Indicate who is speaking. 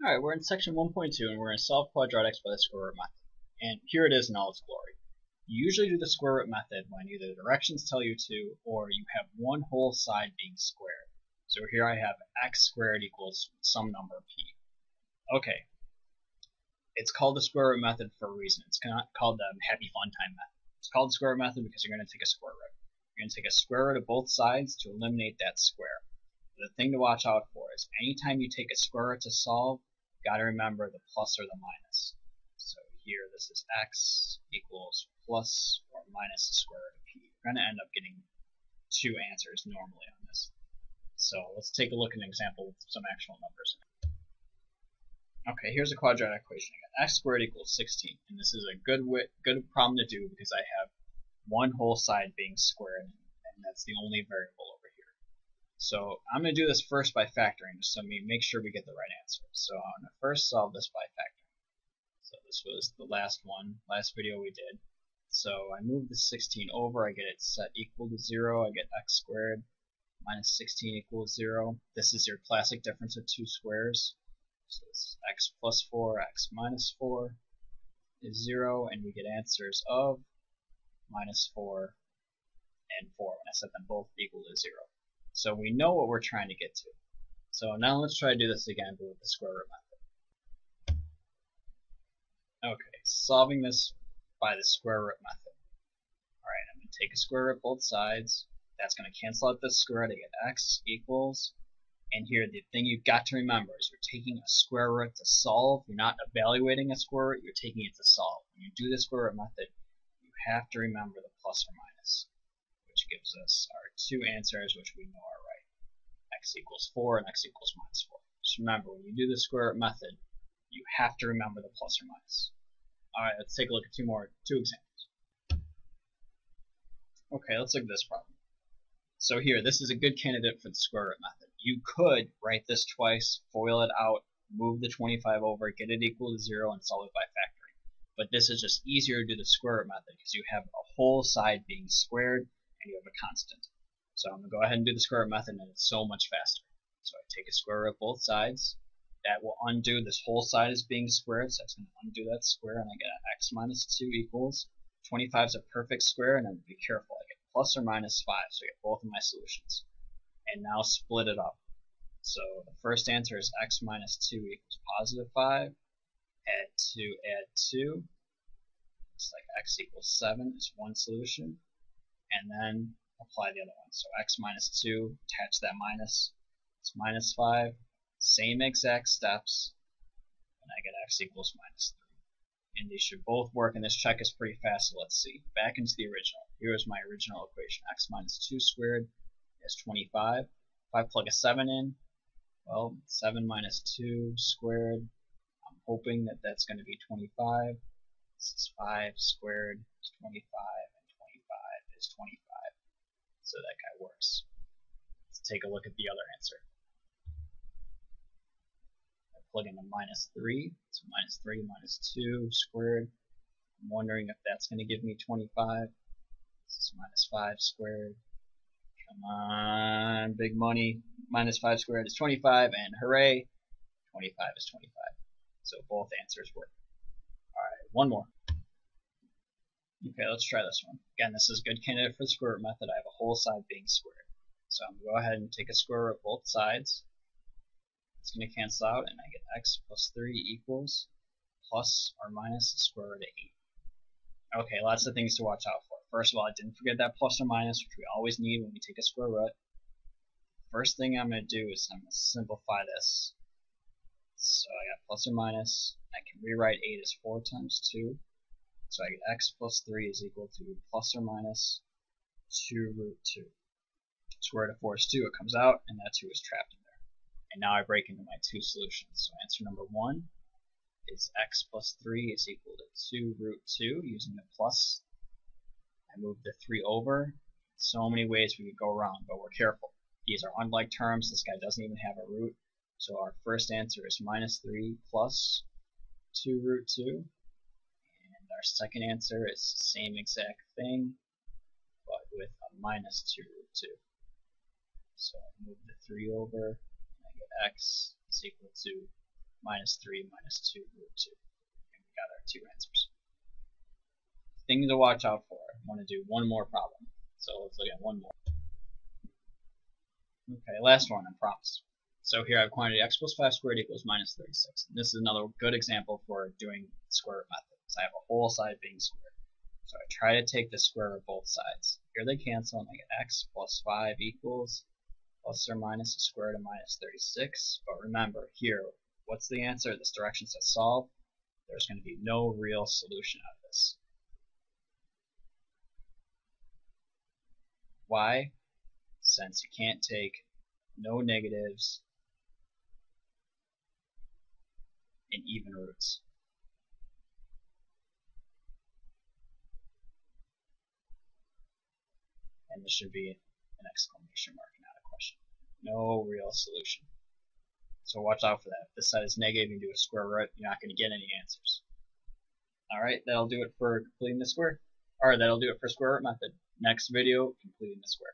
Speaker 1: Alright, we're in section 1.2 and we're going to solve quadratics by the square root method. And here it is in all its glory. You usually do the square root method when either the directions tell you to or you have one whole side being squared. So here I have x squared equals some number p. Okay, it's called the square root method for a reason. It's not called the happy fun time method. It's called the square root method because you're going to take a square root. You're going to take a square root of both sides to eliminate that square. The thing to watch out for is anytime you take a square root to solve, you got to remember the plus or the minus. So here this is x equals plus or minus the square root of p. You're going to end up getting two answers normally on this. So let's take a look at an example with some actual numbers. Okay, here's a quadratic equation again. X squared equals 16, and this is a good problem to do because I have one whole side being squared, and that's the only variable over here. So I'm going to do this first by factoring, just so we make sure we get the right answer. So I'm going to first solve this by factoring. So this was the last video we did. So I move the 16 over, I get it set equal to 0, I get x squared minus 16 equals 0. This is your classic difference of two squares. So this is x plus 4, x minus 4 is 0, and we get answers of minus 4 and 4 when I set them both equal to 0. So we know what we're trying to get to. So now let's try to do this again, but with the square root method. Okay, solving this by the square root method. Alright, I'm going to take a square root both sides. That's going to cancel out this square root. I get x equals. And here, the thing you've got to remember is you're taking a square root to solve. You're not evaluating a square root, you're taking it to solve. When you do the square root method, you have to remember the plus or minus, which gives us our two answers, which we know are right. X equals 4 and x equals minus 4. Just remember, when you do the square root method, you have to remember the plus or minus. Alright, let's take a look at two examples. Okay, let's look at this problem. So here, this is a good candidate for the square root method. You could write this twice, FOIL it out, move the 25 over, get it equal to 0, and solve it by factoring. But this is just easier to do the square root method because you have a whole side being squared and you have a constant. So I'm going to go ahead and do the square root method, and it's so much faster. So I take a square root of both sides. That will undo this whole side is being squared, so that's going to undo that square, and I get x minus 2 equals 25 is a perfect square, and then be careful. I get plus or minus 5, so I get both of my solutions. And now split it up. So the first answer is x minus 2 equals positive 5. Add 2. Looks like x equals 7 is one solution. And then apply the other one. So x minus 2, attach that minus. It's minus 5. Same exact steps. And I get x equals minus 3. And these should both work, and this check is pretty fast, so let's see. Back into the original. Here's my original equation. X minus 2 squared is 25. If I plug a 7 in, well, 7 minus 2 squared, I'm hoping that that's going to be 25. This is 5 squared is 25, and 25 is 25. So that guy works. Let's take a look at the other answer. I plug in a minus 3, so minus 3 minus 2 squared. I'm wondering if that's going to give me 25. This is minus 5 squared. Come on, big money. Minus 5 squared is 25, and hooray, 25 is 25. So both answers work. Alright, one more. Okay, let's try this one. Again, this is a good candidate for the square root method. I have a whole side being squared. So I'm going to go ahead and take a square root of both sides. It's going to cancel out, and I get x plus 3 equals plus or minus the square root of 8. Okay, lots of things to watch out for. First of all, I didn't forget that plus or minus, which we always need when we take a square root. First thing I'm going to do is I'm going to simplify this. So I got plus or minus. I can rewrite 8 as 4 times 2. So I get x plus 3 is equal to plus or minus 2 root 2. Square root of 4 is 2. It comes out, and that 2 is trapped in there. And now I break into my two solutions. So answer number 1 is x plus 3 is equal to 2 root 2 using the plus. I move the 3 over. So many ways we could go wrong, but we're careful. These are unlike terms. This guy doesn't even have a root. So our first answer is minus 3 plus 2 root 2. And our second answer is the same exact thing, but with a minus 2 root 2. So I move the 3 over, and I get x is equal to minus 3 minus 2 root 2. And we got our two answers. Thing to watch out for. I want to do one more problem. So let's look at one more. Okay, last one, I promise. So here I have quantity x plus 5 squared equals minus 36. And this is another good example for doing the square root method. So I have a whole side being squared. So I try to take the square root of both sides. Here they cancel and I get x plus 5 equals plus or minus the square root of minus 36. But remember, here, what's the answer? This direction says solve. There's going to be no real solution out of this. Why? Since you can't take no negatives in even roots. And this should be an exclamation mark, not a question. No real solution. So watch out for that. If this side is negative, you do a square root, you're not going to get any answers. Alright, that'll do it for completing the square. Or that'll do it for square root method. Next video, completing the square.